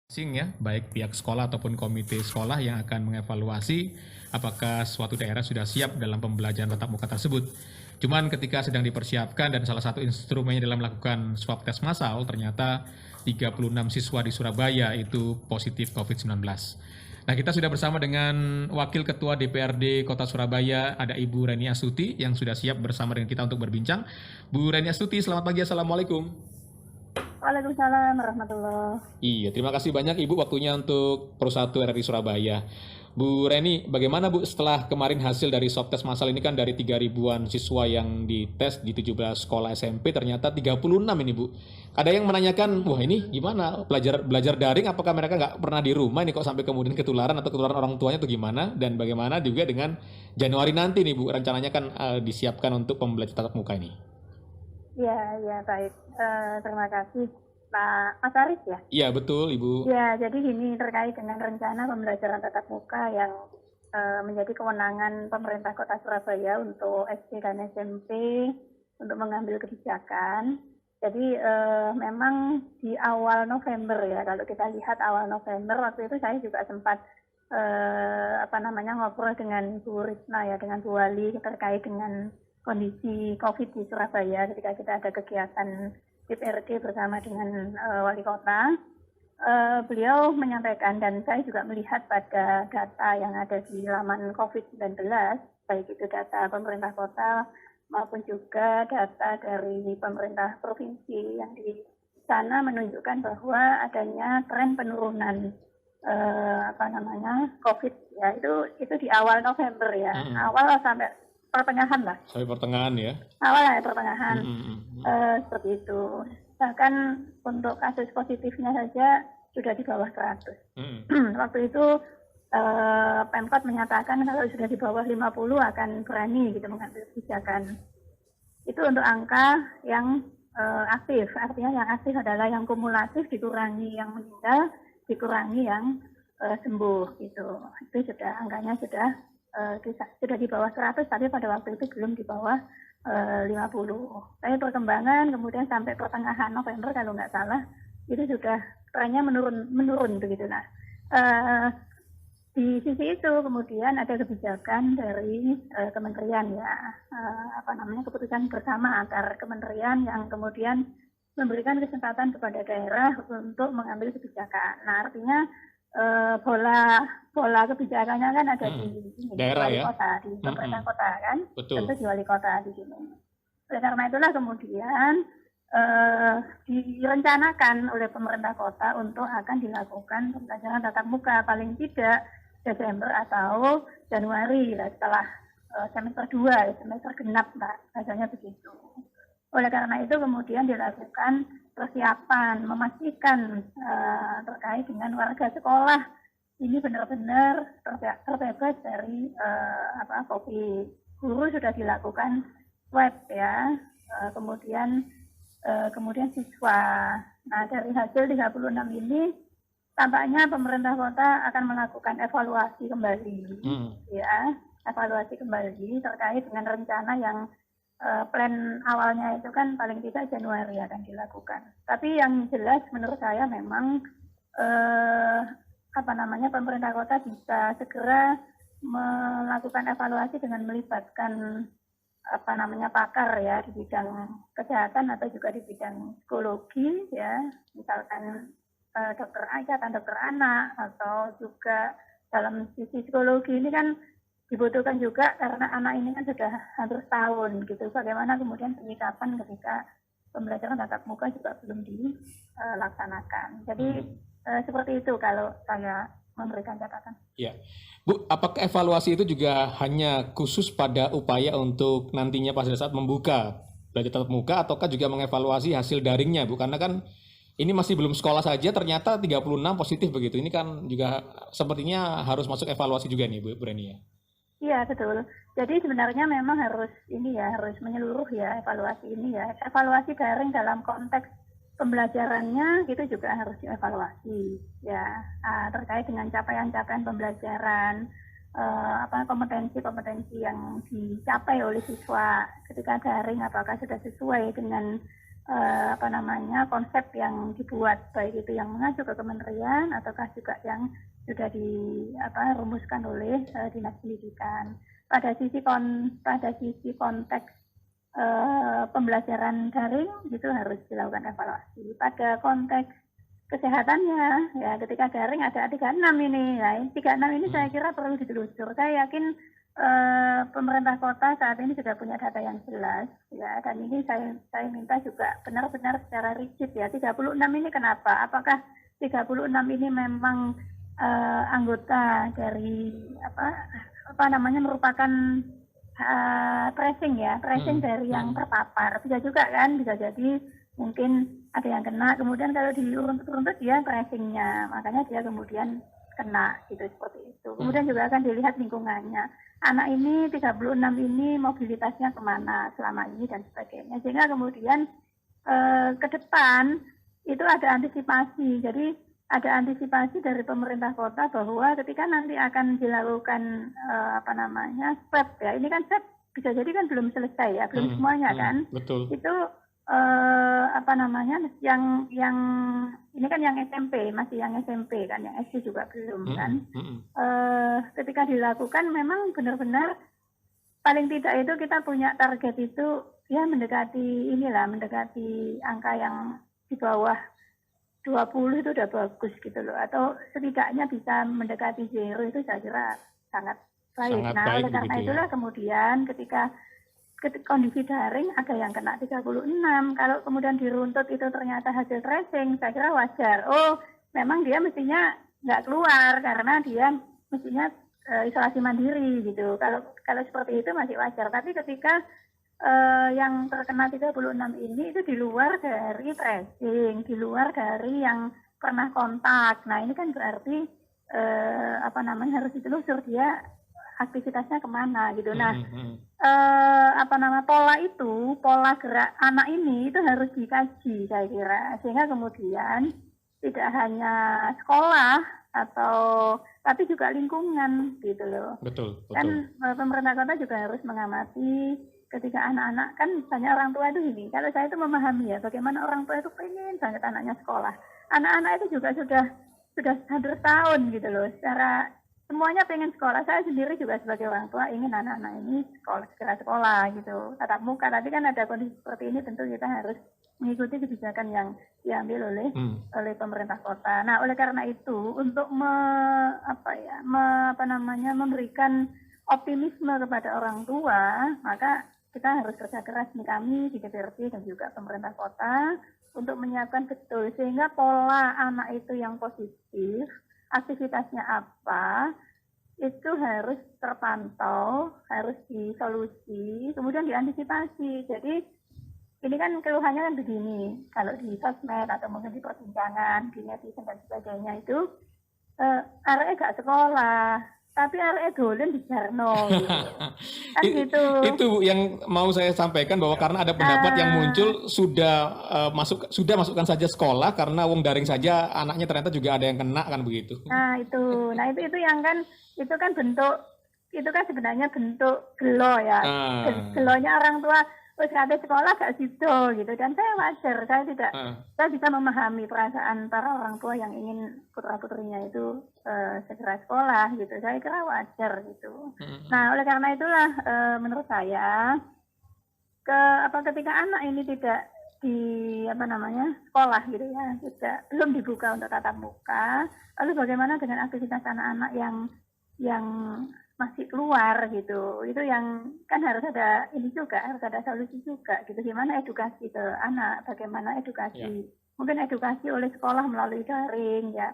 Ya, baik pihak sekolah ataupun komite sekolah yang akan mengevaluasi apakah suatu daerah sudah siap dalam pembelajaran tatap muka tersebut. Cuman ketika sedang dipersiapkan dan salah satu instrumennya dalam melakukan swab test massal, ternyata 36 siswa di Surabaya itu positif COVID-19. Nah, kita sudah bersama dengan Wakil Ketua DPRD Kota Surabaya, ada Ibu Reni Astuti yang sudah siap bersama dengan kita untuk berbincang. Bu Reni Astuti, selamat pagi, Assalamualaikum. Waalaikumsalam warahmatullahi. Iya, terima kasih banyak Ibu waktunya untuk Persatu RRI Surabaya. Bu Reni, bagaimana Bu setelah kemarin hasil dari swab test massal ini kan dari 3 ribuan siswa yang dites di 17 sekolah SMP ternyata 36 ini Bu. Ada yang menanyakan, wah ini gimana belajar daring apakah mereka nggak pernah di rumah ini kok sampai kemudian ketularan atau ketularan orang tuanya atau gimana? Dan bagaimana juga dengan Januari nanti nih Bu, rencananya kan disiapkan untuk pembelajaran tatap muka ini. Ya, baik. Terima kasih Pak Mas Aris ya. Iya betul Ibu. Ya, jadi ini terkait dengan rencana pembelajaran tatap muka yang menjadi kewenangan pemerintah Kota Surabaya untuk SD dan SMP untuk mengambil kebijakan. Jadi memang di awal November ya, kalau kita lihat awal November waktu itu saya juga sempat ngobrol dengan Bu Risma ya, dengan Bu Wali terkait dengan kondisi COVID di Surabaya ketika kita ada kegiatan DPRD bersama dengan Wali Kota. Beliau menyampaikan dan saya juga melihat pada data yang ada di laman COVID-19, baik itu data pemerintah kota maupun juga data dari pemerintah provinsi yang di sana menunjukkan bahwa adanya tren penurunan COVID ya, itu di awal November ya, awal sampai pertengahan lah. Sampai pertengahan ya? Awal ya pertengahan, seperti itu. Bahkan untuk kasus positifnya saja sudah di bawah 100. Waktu itu Pemkot menyatakan kalau sudah di bawah 50 akan berani gitu mengambil kebijakan. Itu untuk angka yang aktif, artinya yang aktif adalah yang kumulatif dikurangi yang meninggal, dikurangi yang sembuh gitu. Itu sudah angkanya sudah di bawah 100, tapi pada waktu itu belum di bawah 50. Tapi perkembangan kemudian sampai pertengahan November kalau nggak salah itu sudah trennya menurun begitu. Nah, di sisi itu kemudian ada kebijakan dari kementerian ya, keputusan bersama antar kementerian yang kemudian memberikan kesempatan kepada daerah untuk mengambil kebijakan. Nah, artinya bola kebijakannya kan ada di daerah wali ya? kota, di pemerintah kota kan, Betul. tentu di wali kota di sini. Oleh karena itulah kemudian direncanakan oleh pemerintah kota untuk akan dilakukan pembelajaran tatap muka paling tidak Desember atau Januari setelah semester 2, semester genap Mbak, rasanya begitu. Oleh karena itu kemudian dilakukan persiapan, memastikan terkait dengan warga sekolah ini benar-benar terbebas dari COVID. Guru sudah dilakukan swab ya, kemudian siswa. Nah, dari hasil 36 ini tampaknya pemerintah kota akan melakukan evaluasi kembali, evaluasi kembali terkait dengan rencana yang plan awalnya itu kan paling tidak Januari akan dilakukan. Tapi yang jelas menurut saya memang pemerintah kota bisa segera melakukan evaluasi dengan melibatkan pakar ya di bidang kesehatan atau juga di bidang psikologi ya, misalkan dokter Ikatan Dokter Anak atau juga dalam sisi psikologi ini kan dibutuhkan juga karena anak ini kan sudah hampir setahun gitu. Bagaimana kemudian penyikapan ketika pembelajaran tatap muka juga belum dilaksanakan. Jadi seperti itu kalau saya memberikan catatan. Ya, Bu, apakah evaluasi itu juga hanya khusus pada upaya untuk nantinya pada saat membuka belajar tatap muka ataukah juga mengevaluasi hasil daringnya, Bu? Karena kan ini masih belum sekolah saja ternyata 36 positif begitu. Ini kan juga sepertinya harus masuk evaluasi juga nih Bu Reni ya. Iya betul. Jadi sebenarnya memang harus menyeluruh ya evaluasi ini ya. Evaluasi daring dalam konteks pembelajarannya itu juga harus dievaluasi ya, terkait dengan capaian-capaian pembelajaran, kompetensi yang dicapai oleh siswa ketika daring apakah sudah sesuai dengan konsep yang dibuat, baik itu yang mengacu ke kementerian ataukah juga yang sudah dirumuskan oleh Dinas Pendidikan. Pada sisi konteks pembelajaran daring itu harus dilakukan evaluasi. Pada konteks kesehatannya, ya ketika daring ada 36 ini, ya 36 ini saya kira perlu ditelusur. Saya yakin pemerintah kota saat ini sudah punya data yang jelas, ya, dan ini saya minta juga benar-benar secara rigid ya. 36 ini kenapa? Apakah 36 ini memang anggota dari merupakan tracing dari yang terpapar? Bisa juga kan, bisa jadi mungkin ada yang kena, kemudian kalau diruntut-runtut dia tracingnya, makanya dia kemudian kena gitu, seperti itu. Kemudian juga akan dilihat lingkungannya. Anak ini 36 ini mobilitasnya kemana selama ini dan sebagainya. Sehingga kemudian ke depan itu ada antisipasi. Jadi ada antisipasi dari pemerintah kota bahwa ketika nanti akan dilakukan swab ya. Ini kan swab bisa jadi kan belum selesai ya, belum semuanya kan. Betul. Itu yang ini kan yang SMP, masih yang SMP kan, yang SD juga belum kan. Ketika dilakukan memang benar-benar paling tidak itu kita punya target itu ya mendekati angka yang di bawah 20 itu udah bagus gitu loh, atau setidaknya bisa mendekati zero, itu saya kira sangat baik. Oleh karena itulah kemudian ketika kondisi daring ada yang kena 36, kalau kemudian diruntut itu ternyata hasil tracing, saya kira wajar. Oh, memang dia mestinya nggak keluar karena dia mestinya isolasi mandiri gitu. Kalau seperti itu masih wajar. Tapi ketika yang terkena 36 ini itu di luar dari tracing, di luar dari yang pernah kontak. Nah, ini kan berarti harus ditelusur dia aktivitasnya kemana gitu. Nah, pola gerak anak ini itu harus dikaji saya kira, sehingga kemudian tidak hanya sekolah tapi juga lingkungan gitu loh. Betul. Kan pemerintah kota juga harus mengamati ketika anak-anak, kan banyak orang tua itu gini, kalau saya itu memahami ya bagaimana orang tua itu pengen banget anaknya sekolah. Anak-anak itu juga sudah hampir tahun gitu loh, secara semuanya pengen sekolah. Saya sendiri juga sebagai orang tua ingin anak-anak ini segera sekolah gitu, tatap muka. Tapi kan ada kondisi seperti ini, tentu kita harus mengikuti kebijakan yang diambil oleh pemerintah kota. Nah, oleh karena itu untuk memberikan optimisme kepada orang tua, maka kita harus kerja keras nih, kami di DPRD dan juga pemerintah kota untuk menyiapkan betul sehingga pola anak itu yang positif, aktivitasnya apa, itu harus terpantau, harus disolusi, kemudian diantisipasi. Jadi ini kan keluhannya kan begini, kalau di sosmed atau mungkin di perbincangan, di netizen dan sebagainya itu, arek gak sekolah, tapi arek dolen di Jarno gitu. Kan gitu. Itu yang mau saya sampaikan, bahwa karena ada pendapat yang muncul sudah masukkan saja sekolah karena wong daring saja anaknya ternyata juga ada yang kena kan begitu. Nah itu yang kan itu kan sebenarnya bentuk gelo ya. Gelonya orang tua wis kate sekolah gak sido gitu, dan saya wajar, saya bisa memahami perasaan para orang tua yang ingin putra-putrinya itu segera sekolah gitu. Saya kira wajar gitu. Nah, oleh karena itulah menurut saya ketika anak ini tidak di sekolah gitu ya, belum dibuka untuk tatap muka, lalu bagaimana dengan aktivitas anak-anak yang masih keluar gitu, itu yang kan harus ada solusi juga gitu. Gimana edukasi ke anak, bagaimana edukasi, mungkin edukasi oleh sekolah melalui daring ya.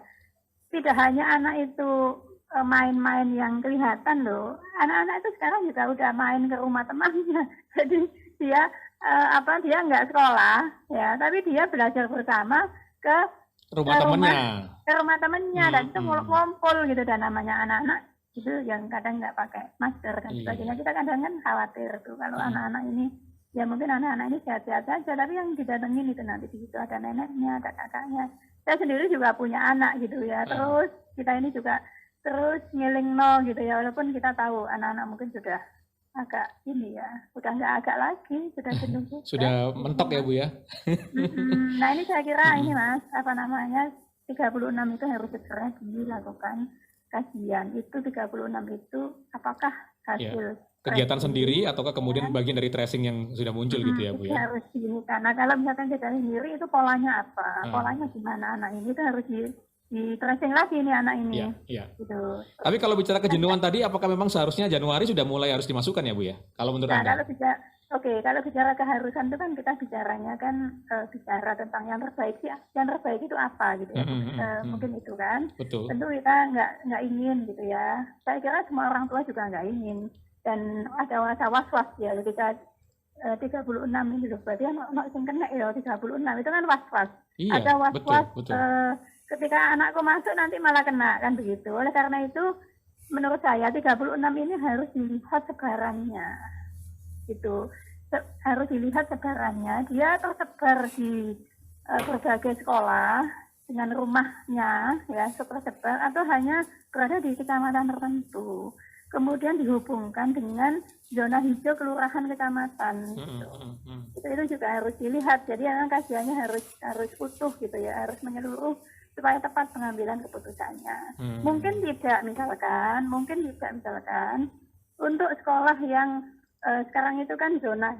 Tidak hanya anak itu main-main yang kelihatan loh, anak-anak itu sekarang juga udah main ke rumah temannya. Jadi dia dia nggak sekolah ya, tapi dia belajar bersama ke rumah temannya dan itu ngumpul gitu. Dan namanya anak-anak itu yang kadang nggak pakai masker dan sebagainya. Kita kadang kan khawatir tuh kalau anak-anak ini, ya mungkin anak-anak ini sehat-sehat saja, tapi yang didatengin itu nanti di situ ada neneknya, ada kakaknya. Saya sendiri juga punya anak gitu ya. Terus kita ini juga terus ngiling gitu ya, walaupun kita tahu anak-anak mungkin sudah agak ini ya, udah nggak agak lagi, sudah jenuh juga. Sudah mentok ya Bu ya? Nah ini saya kira ini Mas, apa namanya, 36 itu harus segera dilakukan kajian. Itu 36 itu apakah hasil Kegiatan tracing, sendiri ataukah kemudian bagian dari tracing yang sudah muncul gitu ya Bu itu ya? harus ini, karena kalau misalkan kegiatan sendiri itu polanya apa, polanya gimana anak ini, itu harus di tracing lagi nih anak ini. Iya. Gitu. Tapi kalau bicara kejenuhan tadi, apakah memang seharusnya Januari sudah mulai harus dimasukkan ya Bu ya? Kalau menurut Anda? Kalau bicara keharusan itu kan kita bicaranya kan bicara tentang yang terbaik sih, yang terbaik itu apa gitu ya. Mungkin itu kan. Betul. Tentu kita nggak ingin gitu ya. Saya kira semua orang tua juga nggak ingin. Dan ada rasa was-was ya ketika 36 ini loh, berarti anak yang kena ya 36 itu kan was-was. Iya, ada was-was betul. Ketika anakku masuk nanti malah kena kan begitu. Oleh karena itu menurut saya 36 ini harus dilihat sebarannya. Itu harus dilihat sebarannya. Dia tersebar di berbagai sekolah dengan rumahnya ya tersebar atau hanya berada di kecamatan tertentu. Kemudian dihubungkan dengan zona hijau kelurahan kecamatan. Itu juga harus dilihat. Jadi kajiannya harus utuh gitu ya, harus menyeluruh supaya tepat pengambilan keputusannya. Mungkin tidak misalkan untuk sekolah yang sekarang itu kan zona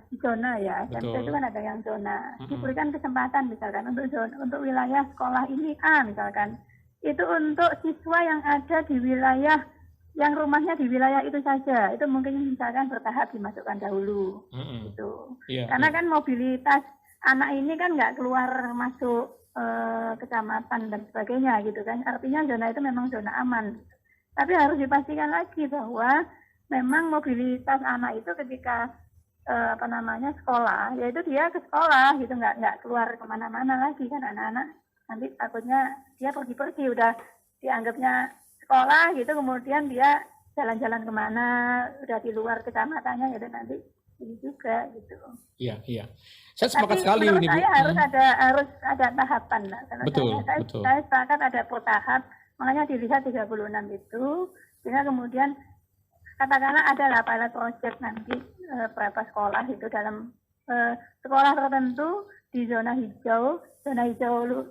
ya, SMP itu kan ada yang zona. Diberikan kesempatan misalkan untuk wilayah sekolah ini A misalkan, itu untuk siswa yang ada di wilayah yang rumahnya di wilayah itu saja, itu mungkin misalkan bertahap dimasukkan dahulu, gitu. Karena kan mobilitas anak ini kan nggak keluar masuk kecamatan dan sebagainya gitu kan. Artinya zona itu memang zona aman. Tapi harus dipastikan lagi bahwa memang mobilitas anak itu ketika sekolah, yaitu dia ke sekolah gitu, nggak keluar kemana-mana lagi kan anak-anak. Nanti takutnya dia pergi-pergi udah dianggapnya sekolah gitu, kemudian dia jalan-jalan kemana, udah di luar kecamatannya gitu nanti ini juga gitu. Iya. Saya sepakat sekali ini. Saya harus ada tahapan lah. Betul. Saya sepakat ada per tahap, makanya dilihat 36 itu, sehingga kemudian katakanlah adalah pilot project nanti berapa sekolah itu dalam sekolah tertentu di zona hijau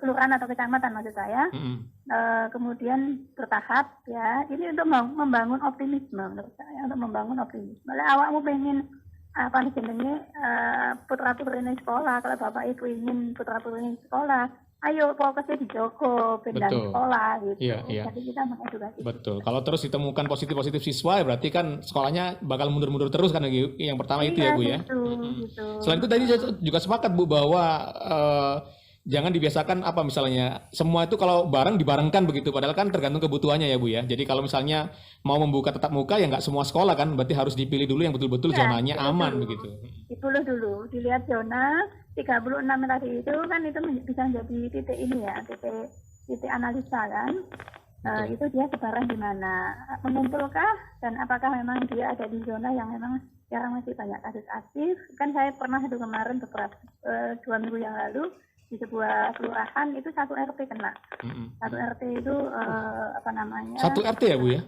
kelurahan atau kecamatan maksud saya. Kemudian bertahap ya, ini untuk membangun optimisme menurut saya, untuk membangun optimisme. Kalau awakmu pengen apa nih putra putrinya sekolah, kalau bapak ibu ingin putra putrinya sekolah, ayo fokusnya di Joko, pindah sekolah gitu. Iya. Jadi kita mengedukasi. Betul. Kalau terus ditemukan positif siswa, ya berarti kan sekolahnya bakal mundur-mundur terus kan yang pertama itu ya Bu ya. Gitu. Selain itu tadi saya juga sepakat Bu bahwa jangan dibiasakan misalnya semua itu kalau bareng dibarengkan begitu, padahal kan tergantung kebutuhannya ya Bu ya. Jadi kalau misalnya mau membuka tatap muka ya nggak semua sekolah kan, berarti harus dipilih dulu yang betul-betul zonanya aman begitu. Dipilih dulu, dilihat zona 36 tadi itu kan, itu bisa menjadi titik ini ya, titik analisa kan. Itu dia sebaran di mana, mengumpulkah dan apakah memang dia ada di zona yang memang sekarang masih banyak kasus aktif. Kan saya pernah itu kemarin beberapa 2 minggu yang lalu di sebuah kelurahan itu 1 RT kena. 1 RT itu Satu RT ya Bu ya?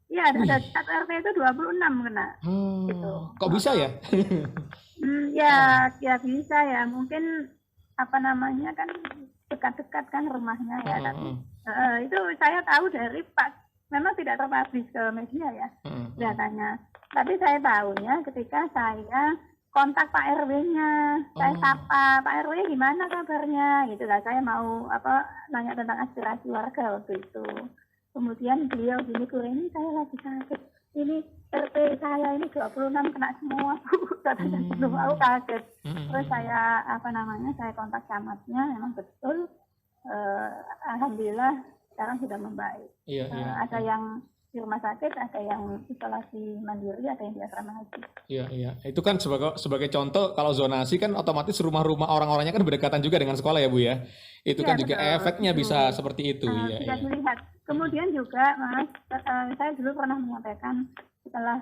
Iya, ada 1 RT itu 26 kena. Gitu. Kok bisa ya? Ya bisa ya. Mungkin kan dekat-dekat kan rumahnya ya. Tapi itu saya tahu dari memang tidak terpublish ke media ya kelihatannya. Tapi saya tahunya ketika saya kontak Pak RW-nya, saya sapa, Pak RW gimana kabarnya, gitu lah. Saya mau nanya tentang aspirasi warga waktu itu. Kemudian beliau gini, ini saya lagi sakit, ini RT saya ini 26 kena semua, katanya sebelum aku kaget. Terus saya saya kontak camatnya, memang betul, alhamdulillah sekarang sudah membaik. Ada yang di rumah sakit, ada yang isolasi mandiri, ada yang di asrama haji. Iya. Itu kan sebagai contoh, kalau zonasi kan otomatis rumah-rumah orang-orangnya kan berdekatan juga dengan sekolah ya Bu ya. Itu kan juga efeknya bisa seperti itu. Bisa dilihat. Kemudian juga Mas, saya dulu pernah menyampaikan setelah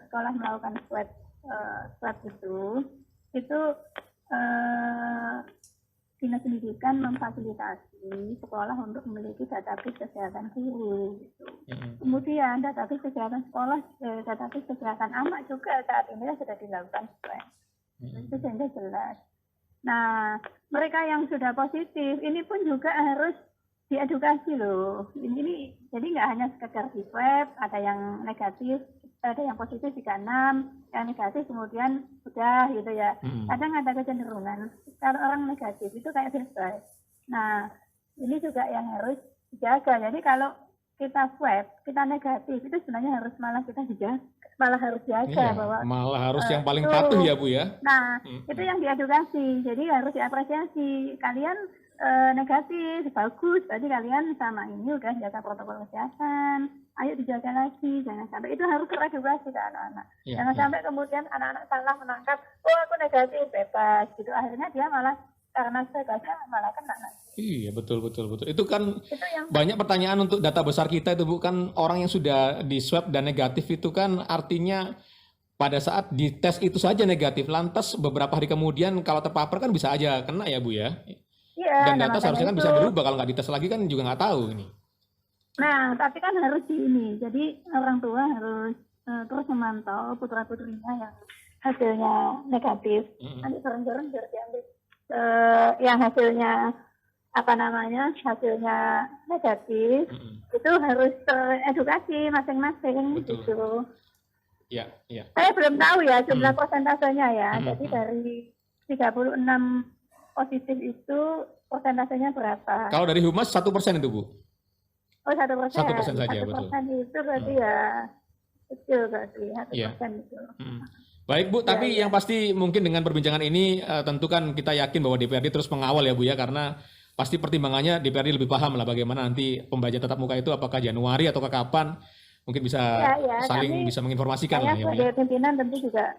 sekolah melakukan swab itu Dinas Pendidikan memfasilitasi sekolah untuk memiliki database kesehatan guru. Gitu. Kemudian database kesehatan sekolah, database kesehatan anak juga saat ini sudah dilakukan. Itu sehingga jelas. Nah, mereka yang sudah positif ini pun juga harus diedukasi loh. Ini jadi nggak hanya sekedar di web, ada yang negatif, ada yang positif 36, yang negatif kemudian sudah gitu ya. Kadang ada kecenderungan kalau orang negatif itu kayak bebas. Nah, ini juga yang harus dijaga. Jadi kalau kita swab, kita negatif itu sebenarnya harus malah kita dijaga, malah harus jaga bahwa malah harus yang paling patuh ya Bu ya. Nah, itu yang diedukasi. Jadi harus diapresiasi. Kalian negatif, bagus. Berarti kalian sama ini udah jaga protokol kesehatan. Ayo dijaga lagi. Jangan sampai itu harus teredukasi ke anak-anak. Jangan sampai kemudian anak-anak salah menangkap, oh aku negatif, bebas. Gitu. Akhirnya dia malah karena bebasnya malah kena. Iya betul. Itu kan banyak pertanyaan untuk data besar kita itu bukan orang yang sudah di swab dan negatif itu kan artinya pada saat dites itu saja negatif. Lantas beberapa hari kemudian kalau terpapar kan bisa aja kena ya Bu ya. Iya. Dan data seharusnya kan bisa berubah kalau nggak dites lagi kan juga nggak tahu ini. Nah tapi kan harus ini. Jadi orang tua harus terus memantau putra putrinya yang hasilnya negatif. Nanti sering-sering biar diambil yang hasilnya hasilnya negatif itu harus teredukasi masing-masing gitu. Iya. Saya belum tahu ya jumlah persentasenya ya. Jadi dari 36 positif itu persentasenya berapa? Kalau dari Humas 1% itu Bu. Oh 1%. 1% saja 1% betul. itu berarti ya kecil berarti 1% itu. Baik Bu, tapi yang pasti mungkin dengan perbincangan ini tentu kan kita yakin bahwa DPRD terus mengawal ya Bu ya, karena pasti pertimbangannya DPRD lebih paham lah bagaimana nanti pembelajaran tatap muka itu apakah Januari atau kapan, mungkin bisa saling bisa menginformasikan lah ya Bu. Sebagai pimpinan tentu juga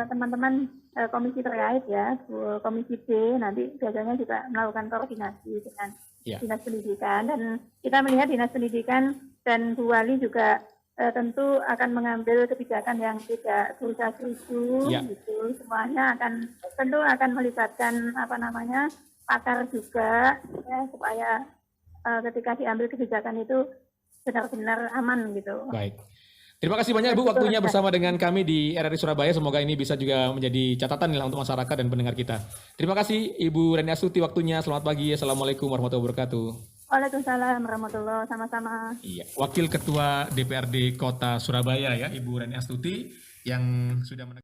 teman-teman komisi terkait ya, komisi B nanti biasanya juga melakukan koordinasi dengan Dinas Pendidikan dan kita melihat Dinas Pendidikan dan Bu Wali juga tentu akan mengambil kebijakan yang tidak berusaha-usaha gitu. Semuanya tentu akan melibatkan pakar juga ya supaya ketika diambil kebijakan itu benar-benar aman gitu. Baik. Terima kasih banyak Bu waktunya bersama dengan kami di RRI Surabaya. Semoga ini bisa juga menjadi catatan nih untuk masyarakat dan pendengar kita. Terima kasih Ibu Reni Astuti waktunya. Selamat pagi. Assalamualaikum warahmatullahi wabarakatuh. Waalaikumsalam warahmatullahi sama-sama. Iya, Wakil Ketua DPRD Kota Surabaya ya Ibu Reni Astuti yang sudah